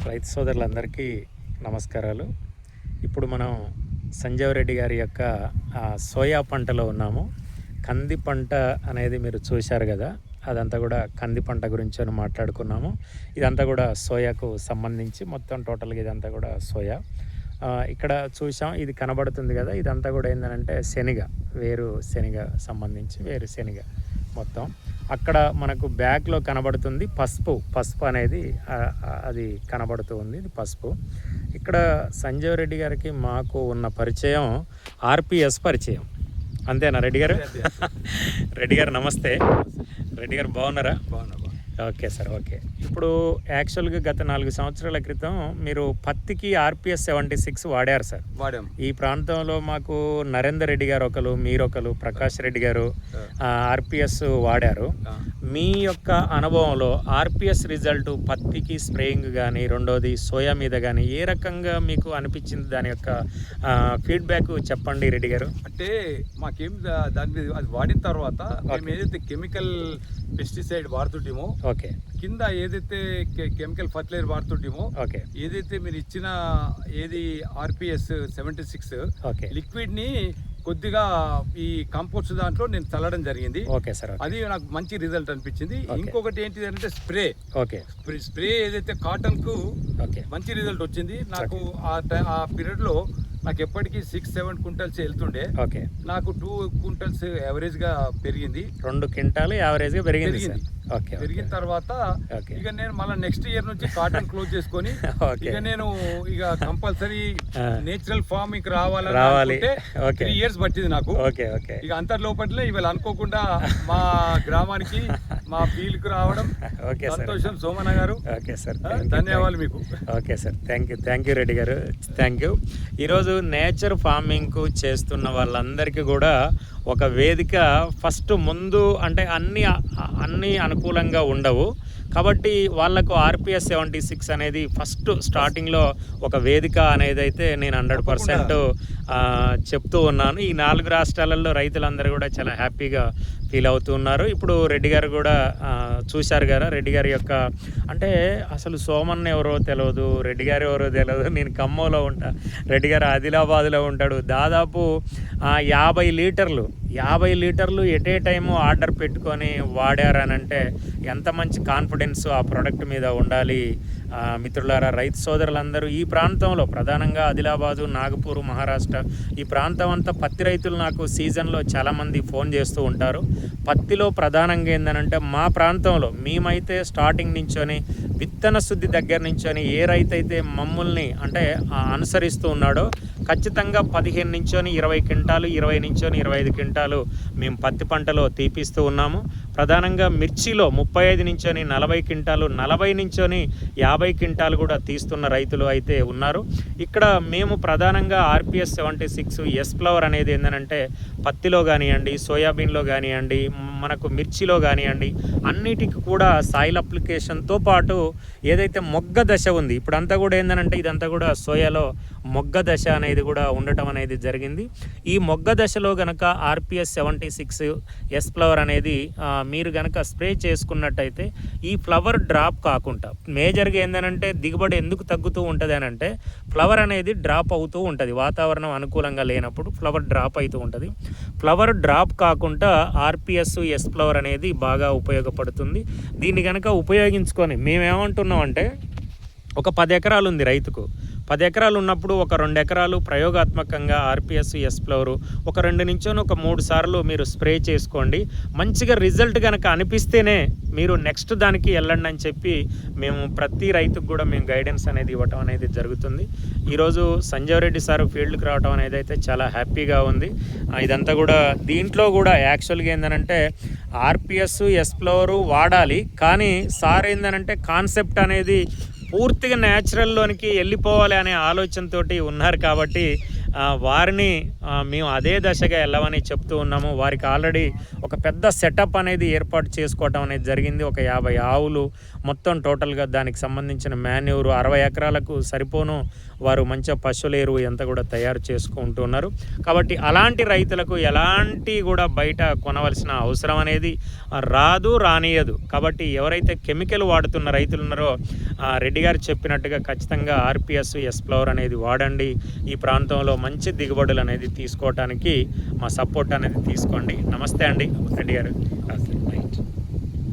రైతు సోదరులందరికీ నమస్కారాలు. ఇప్పుడు మనం సంజీవ్ రెడ్డి గారి యొక్క సోయా పంటలో ఉన్నాము. కంది పంట అనేది మీరు చూశారు కదా, అదంతా కూడా కంది పంట గురించి అని మాట్లాడుకున్నాము. ఇదంతా కూడా సోయాకు సంబంధించి మొత్తం టోటల్గా ఇదంతా కూడా సోయా. ఇక్కడ చూసాం, ఇది కనబడుతుంది కదా, ఇదంతా కూడా ఏంటంటే శనగ, వేరు శనగ సంబంధించి వేరు శనగ మొత్తం. అక్కడ మనకు బ్యాక్లో కనబడుతుంది పసుపు అనేది అది కనబడుతూ ఉంది, ఇది పసుపు. ఇక్కడ సంజీవ్ రెడ్డి గారికి మాకు ఉన్న పరిచయం ఆర్పిఎస్ పరిచయం, అంతేనా రెడ్డి గారు? రెడ్డి గారు నమస్తే. రెడ్డి గారు బాగున్నారా? బాగున్నా. Okay sir, okay. ఇప్పుడు యాక్చువల్గా గత 4 సంవత్సరాల క్రితం మీరు పత్తికి ఆర్పిఎస్ 76 వాడారు సార్. వాడాం. ఈ ప్రాంతంలో మాకు నరేందర్ రెడ్డి గారు ఒకరు, మీరొకరు, ప్రకాష్ రెడ్డి గారు ఆర్పిఎస్ వాడారు. మీ యొక్క అనుభవంలో ఆర్పిఎస్ రిజల్ట్ పత్తికి స్ప్రేయింగ్ కానీ, రెండోది సోయా మీద కానీ ఏ రకంగా మీకు అనిపించింది? దాని యొక్క ఫీడ్బ్యాక్ చెప్పండి రెడ్డి గారు. అంటే మాకేం దాని మీద అది వాడిన తర్వాత మేము ఏదైతే కెమికల్ పెస్టిసైడ్ వాడుతుంటేమో, ఓకే, కింద ఏదైతే కెమికల్ ఫర్టిలైజర్ వాడుతుంటేమో, ఓకే, ఏదైతే మీరు ఇచ్చిన ఏది ఆర్పిఎస్ 76 ఓకే, లిక్విడ్ ని కొద్దిగా ఈ కంపోస్ట్ దాంట్లో నేను చల్లడం జరిగింది. ఓకే సార్, అది నాకు మంచి రిజల్ట్ అనిపించింది. ఇంకొకటి ఏంటిది అంటే ఓకే, స్ప్రే ఏదైతే కాటన్ కు మంచి రిజల్ట్ వచ్చింది నాకు. ఆ పీరియడ్ లో నాకు ఎప్పటికీ 6-7 క్వింటల్స్ వెళ్తుండే, నాకు 2 క్వింటల్స్ యావరేజ్ గా పెరిగింది. 2 క్వింటాలు యావరేజ్ గా పెరిగింది. పెరిగిన తర్వాత ఇక నేను మళ్ళీ నెక్స్ట్ ఇయర్ నుంచి కాటన్ క్లోజ్ చేసుకొని ఇక నేను ఇక కంపల్సరీ నేచురల్ ఫార్మింగ్ రావాలి. 3 ఇయర్స్ పట్టింది నాకు. ఇక అంతర్ లోపలే ఇవాళ అనుకోకుండా మా గ్రామానికి మా ఫీల్డ్ కు రావడం సంతోషం. సోమన్న గారు, ధన్యవాదాలు మీకు. Okay sir, thank you Reddy గారు, థ్యాంక్ యూ. ఈరోజు నేచర్ ఫార్మింగ్ కు చేస్తున్న వాళ్ళందరికీ కూడా ఒక వేదిక ఫస్ట్ ముందు, అంటే అన్నీ అనుకూలంగా ఉండవు కాబట్టి వాళ్లకు ఆర్పిఎస్ 76 అనేది ఫస్ట్ స్టార్టింగ్లో ఒక వేదిక అనేది అయితే నేను 100% చెప్తూ ఉన్నాను. ఈ 4 రాష్ట్రాలలో రైతులందరూ కూడా చాలా హ్యాపీగా ఫీల్ అవుతున్నారు. ఇప్పుడు రెడ్డి గారు కూడా చూశారు కదా, రెడ్డి గారి యొక్క అంటే అసలు సోమన్ ఎవరో తెలియదు, రెడ్డి గారు ఎవరో తెలియదు. నేను ఖమ్మంలో ఉంటా, రెడ్డి గారు ఆదిలాబాద్లో ఉంటాడు. దాదాపు 50 లీటర్లు ఎట్ ఏ టైము ఆర్డర్ పెట్టుకొని వాడారనంటే ఎంత మంచి కాన్ఫిడెన్స్ ఆ ప్రోడక్ట్ మీద ఉండాలి. మిత్రులారా, రైతు సోదరులందరూ ఈ ప్రాంతంలో ప్రధానంగా ఆదిలాబాదు, నాగపూర్, మహారాష్ట్ర ఈ ప్రాంతం అంతా పత్తి రైతులు నాకు సీజన్లో చాలామంది ఫోన్ చేస్తూ ఉంటారు. పత్తిలో ప్రధానంగా ఏంటంటే మా ప్రాంతంలో మేమైతే స్టార్టింగ్ నుంచొని విత్తన శుద్ధి దగ్గర నుంచొని ఏ రైతు అయితే మమ్మల్ని అంటే అనుసరిస్తూ ఉన్నాడో ఖచ్చితంగా 15 నుంచొని 20 క్వింటాలు, 20 నుంచొని 25 క్వింటాలు మేము పత్తి పంటలో తీపిస్తూ ఉన్నాము. ప్రధానంగా మిర్చిలో 35 నుంచొని 40 క్వింటాలు, 40 నుంచొని 50 క్వింటాలు కూడా తీస్తున్న రైతులు అయితే ఉన్నారు. ఇక్కడ మేము ప్రధానంగా ఆర్పిఎస్ 76 ఎస్ ఫ్లవర్ అనేది ఏంటంటే పత్తిలో కానివ్వండి, సోయాబీన్లో కానివ్వండి, మనకు మిర్చిలో కానివ్వండి, అన్నిటికీ కూడా సాయిల్ అప్లికేషన్తో పాటు ఏదైతే మొగ్గ దశ ఉంది, ఇప్పుడంతా కూడా ఏంటంటే ఇదంతా కూడా సోయాలో మొగ్గ దశ అనేది కూడా ఉండటం అనేది జరిగింది. ఈ మొగ్గ దశలో గనక ఆర్పిఎస్ 76 ఎస్ ఫ్లవర్ అనేది మీరు గనక స్ప్రే చేసుకున్నట్టయితే ఈ ఫ్లవర్ డ్రాప్ కాకుండా, మేజర్గా ఏంటంటే దిగుబడి ఎందుకు తగ్గుతూ ఉంటుంది అని అంటే ఫ్లవర్ అనేది డ్రాప్ అవుతూ ఉంటుంది. వాతావరణం అనుకూలంగా లేనప్పుడు ఫ్లవర్ డ్రాప్ అవుతూ ఉంటుంది. ఫ్లవర్ డ్రాప్ కాకుండా ఆర్పిఎస్ ఎస్ ఫ్లవర్ అనేది బాగా ఉపయోగపడుతుంది. దీన్ని కనుక ఉపయోగించుకొని మేమేమంటున్నాం అంటే ఒక 10 ఎకరాలు ఉంది రైతుకు, 10 ఎకరాలు ఉన్నప్పుడు ఒక 2 ఎకరాలు ప్రయోగాత్మకంగా ఆర్పిఎస్ ఎస్ ఫ్లవరు ఒక 2 నుంచి 3 సార్లు మీరు స్ప్రే చేసుకోండి. మంచిగా రిజల్ట్ కనుక అనిపిస్తేనే మీరు నెక్స్ట్ దానికి వెళ్ళండి అని చెప్పి మేము ప్రతి రైతుకు కూడా మేము గైడెన్స్ అనేది ఇవ్వటం అనేది జరుగుతుంది. ఈరోజు సంజీవ్ రెడ్డి సార్ ఫీల్డ్కి రావడం అనేది అయితే చాలా హ్యాపీగా ఉంది. ఇదంతా కూడా దీంట్లో కూడా యాక్చువల్గా ఏంటంటే ఆర్పిఎస్ ఎస్ ఫ్లవరు వాడాలి, కానీ సార్ ఏంటంటే కాన్సెప్ట్ అనేది పూర్తిగా న్యాచురల్లోనికి వెళ్ళిపోవాలి అనే ఆలోచనతోటి ఉన్నారు కాబట్టి వారిని మేము అదే దశగా వెళ్ళమని చెప్తూ ఉన్నాము. వారికి ఆల్రెడీ ఒక పెద్ద సెటప్ అనేది ఏర్పాటు చేసుకోవటం అనేది జరిగింది. ఒక 50 ఆవులు మొత్తం టోటల్గా దానికి సంబంధించిన మాన్యూరు 60 ఎకరాలకు సరిపోను వారు మంచిగా పశువుల ఎరువు ఎంత కూడా తయారు చేసుకుంటూ ఉన్నారు. కాబట్టి అలాంటి రైతులకు ఎలాంటి కూడా బయట కొనవలసిన అవసరం అనేది రానియదు. కాబట్టి ఎవరైతే కెమికల్ వాడుతున్న రైతులు ఉన్నారో రెడ్డి గారు చెప్పినట్టుగా ఖచ్చితంగా ఆర్పిఎస్ ఎస్ప్లవర్ అనేది వాడండి. ఈ ప్రాంతంలో మంచి దిగుబడులు అనేది తీసుకోవడానికి మా సపోర్ట్ అనేది తీసుకోండి. నమస్తే అండి రెడ్డి గారు. Okay right.